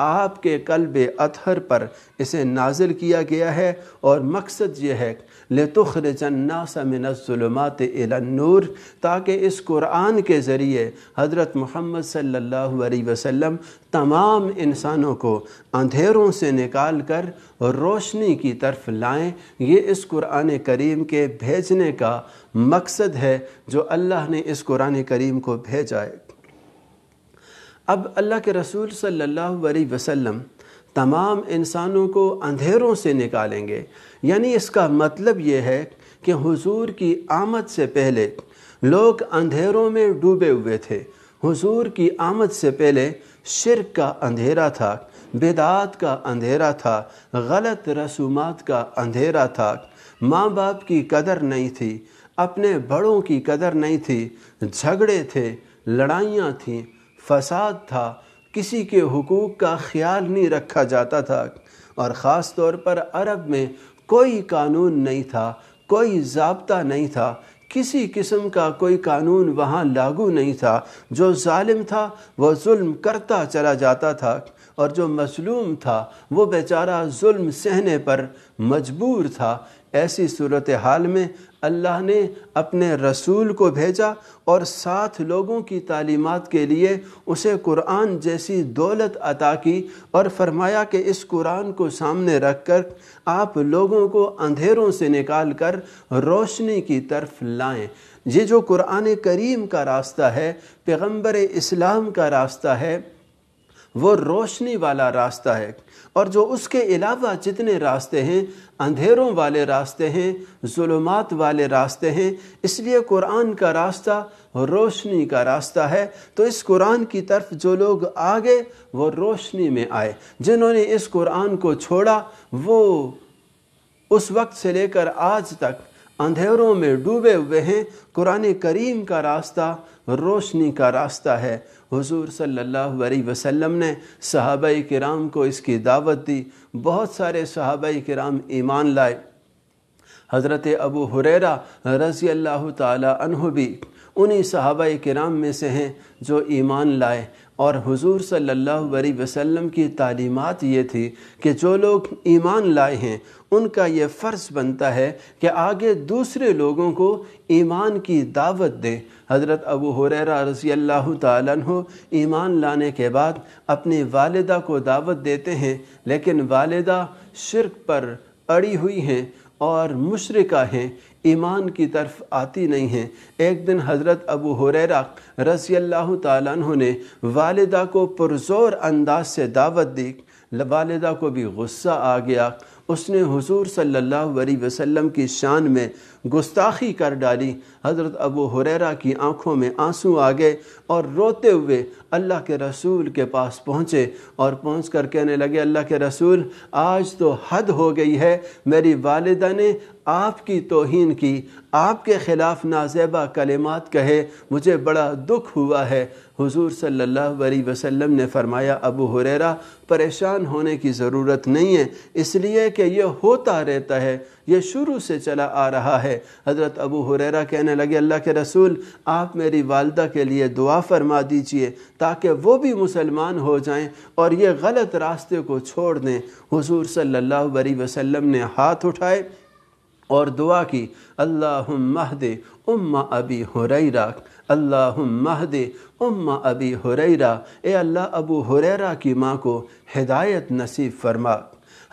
آپ کے قلب اطہر پر اسے نازل کیا گیا ہے، اور مقصد یہ ہے لِتُخْرِجَ النَّاسَ مِنَ الظُّلُمَاتِ إِلَى النُّورِ، تاکہ اس قرآن کے ذریعے حضرت محمد صلی اللہ علیہ وسلم تمام انسانوں کو اندھیروں سے نکال کر روشنی کی طرف لائیں۔ یہ اس قرآن کریم کے بھیجنے کا مقصد ہے جو اللہ نے اس قرآن کریم کو بھیجا ہے۔ اب اللہ کے رسول صلی اللہ علیہ وسلم تمام انسانوں کو اندھیروں سے نکالیں گے، یعنی اس کا مطلب یہ ہے کہ حضور کی آمد سے پہلے لوگ اندھیروں میں ڈوبے ہوئے تھے۔ حضور کی آمد سے پہلے شرک کا اندھیرا تھا، بدعات کا اندھیرا تھا، غلط رسومات کا اندھیرا تھا، ماں باپ کی قدر نہیں تھی، اپنے بڑوں کی قدر نہیں تھی، جھگڑے تھے، لڑائیاں تھیں، فساد تھا، کسی کے حقوق کا خیال نہیں رکھا جاتا تھا، اور خاص طور پر عرب میں کوئی قانون نہیں تھا، کوئی ضابطہ نہیں تھا، کسی قسم کا کوئی قانون وہاں لاگو نہیں تھا۔ جو ظالم تھا وہ ظلم کرتا چلا جاتا تھا، اور جو مظلوم تھا وہ بیچارہ ظلم سہنے پر مجبور تھا۔ ایسی صورتحال میں اللہ نے اپنے رسول کو بھیجا اور ساتھ لوگوں کی تعلیمات کے لیے اسے قرآن جیسی دولت عطا کی، اور فرمایا کہ اس قرآن کو سامنے رکھ کر آپ لوگوں کو اندھیروں سے نکال کر روشنی کی طرف لائیں۔ یہ جو قرآن کریم کا راستہ ہے، پیغمبر اسلام کا راستہ ہے، وہ روشنی والا راستہ ہے، اور جو اس کے علاوہ جتنے راستے ہیں اندھیروں والے راستے ہیں، ظلمات والے راستے ہیں۔ اس لیے قرآن کا راستہ روشنی کا راستہ ہے، تو اس قرآن کی طرف جو لوگ آگے وہ روشنی میں آئے۔ جنہوں نے اس قرآن کو چھوڑا وہ اس وقت سے لے کر آج تک اندھیروں میں ڈوبے ہوئے ہیں۔ قرآن کریم کا راستہ روشنی کا راستہ ہے۔ حضور صلی اللہ علیہ وسلم نے صحابہ کرام کو اس کی دعوت دی، بہت سارے صحابہ کرام ایمان لائے۔ حضرت ابو ہریرہ رضی اللہ تعالی عنہ بھی انہی صحابہ کرام میں سے ہیں جو ایمان لائے، اور حضور صلی اللہ علیہ وسلم کی تعلیمات یہ تھی کہ جو لوگ ایمان لائے ہیں ان کا یہ فرض بنتا ہے کہ آگے دوسرے لوگوں کو ایمان کی دعوت دیں۔ حضرت ابو ہریرہ رضی اللہ تعالیٰ عنہ ایمان لانے کے بعد اپنی والدہ کو دعوت دیتے ہیں، لیکن والدہ شرک پر اڑی ہوئی ہیں اور مشرکہ ہیں، ایمان کی طرف آتی نہیں ہیں۔ ایک دن حضرت ابو ہریرہ رضی اللہ تعالیٰ عنہ نے والدہ کو پرزور انداز سے دعوت دی، والدہ کو بھی غصہ آ گیا، اس نے حضور صلی اللہ علیہ وسلم کی شان میں گستاخی کر ڈالی۔ حضرت ابو ہریرہ کی آنکھوں میں آنسو آ گئے اور روتے ہوئے اللہ کے رسول کے پاس پہنچے، اور پہنچ کر کہنے لگے اللہ کے رسول آج تو حد ہو گئی ہے، میری والدہ نے آپ کی توہین کی، آپ کے خلاف نازیبہ کلمات کہے، مجھے بڑا دکھ ہوا ہے۔ حضور صلی اللہ علیہ وسلم نے فرمایا ابو ہریرہ پریشان ہونے کی ضرورت نہیں ہے، اس لیے کہ یہ ہوتا رہتا ہے، یہ شروع سے چلا آ رہا ہے۔ حضرت ابو ہریرہ کہنے لگے اللہ کے رسول آپ میری والدہ کے لیے دعا فرما دیجئے تاکہ وہ بھی مسلمان ہو جائیں اور یہ غلط راستے کو چھوڑ دیں۔ حضور صلی اللہ علیہ وسلم نے ہاتھ اٹھائے اور دعا کی، اللہم اہد ام ابی ہریرہ، اللہم اہد ام ابی ہریرہ، اے اللہ ابو ہریرہ کی ماں کو ہدایت نصیب فرما۔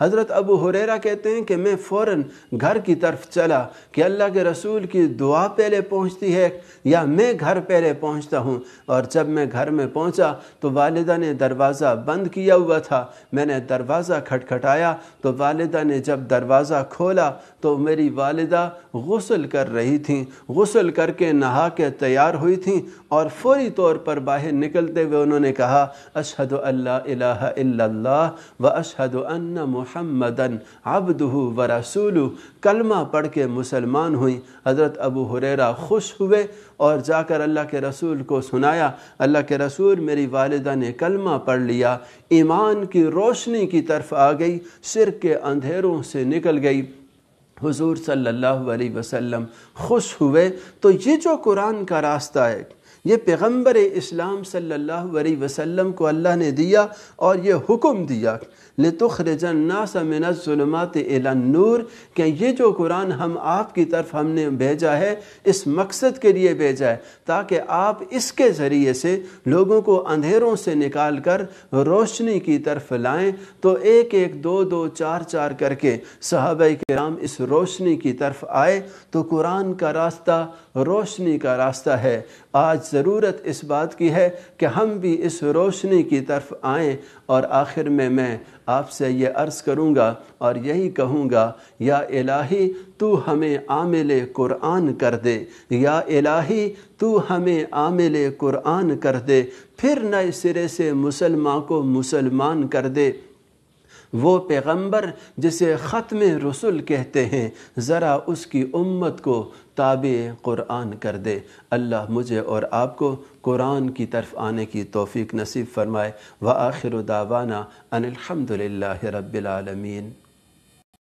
حضرت ابو ہریرہ کہتے ہیں کہ میں فوراً گھر کی طرف چلا کہ اللہ کے رسول کی دعا پہلے پہنچتی ہے یا میں گھر پہلے پہنچتا ہوں، اور جب میں گھر میں پہنچا تو والدہ نے دروازہ بند کیا ہوا تھا۔ میں نے دروازہ کھٹکھٹایا تو والدہ نے جب دروازہ کھولا تو میری والدہ غسل کر رہی تھیں، غسل کر کے نہا کے تیار ہوئی تھیں، اور فوری طور پر باہر نکلتے ہوئے انہوں نے کہا اشہد ان لا الہ الا اللہ و اشہد ان محمدن عبدہ و رسولہ، کلمہ پڑھ کے مسلمان ہوئیں۔ حضرت ابو ہریرہ خوش ہوئے اور جا کر اللہ کے رسول کو سنایا، اللہ کے رسول میری والدہ نے کلمہ پڑھ لیا، ایمان کی روشنی کی طرف آ گئی، شرک کے اندھیروں سے نکل گئی۔ حضور صلی اللہ علیہ وسلم خوش ہوئے۔ تو یہ جو قرآن کا راستہ ہے، یہ پیغمبر اسلام صلی اللہ علیہ وسلم کو اللہ نے دیا اور یہ حکم دیا لِتُخْرِجَ النَّاسَ مِنَ الظُّلُمَاتِ إِلَى النُّورِ کہ یہ جو قرآن آپ کی طرف ہم نے بھیجا ہے اس مقصد کے لیے بھیجا ہے تاکہ آپ اس کے ذریعے سے لوگوں کو اندھیروں سے نکال کر روشنی کی طرف لائیں۔ تو ایک ایک دو دو چار چار کر کے صحابہ کرام اس روشنی کی طرف آئے۔ تو قرآن کا راستہ روشنی کا راستہ ہے۔ آج ضرورت اس بات کی ہے کہ ہم بھی اس روشنی کی طرف آئیں۔ اور آخر میں آپ سے یہ عرض کروں گا اور یہی کہوں گا، یا الہی تو ہمیں عامل قرآن کر دے، یا الہی تو ہمیں عامل قرآن کر دے، پھر نئے سرے سے مسلمان کو مسلمان کر دے۔ وہ پیغمبر جسے ختم رسول کہتے ہیں ذرا اس کی امت کو تابع قرآن کر دے۔ اللہ مجھے اور آپ کو قرآن کی طرف آنے کی توفیق نصیب فرمائے۔ وآخر دعوانا ان الحمد للہ رب العالمین۔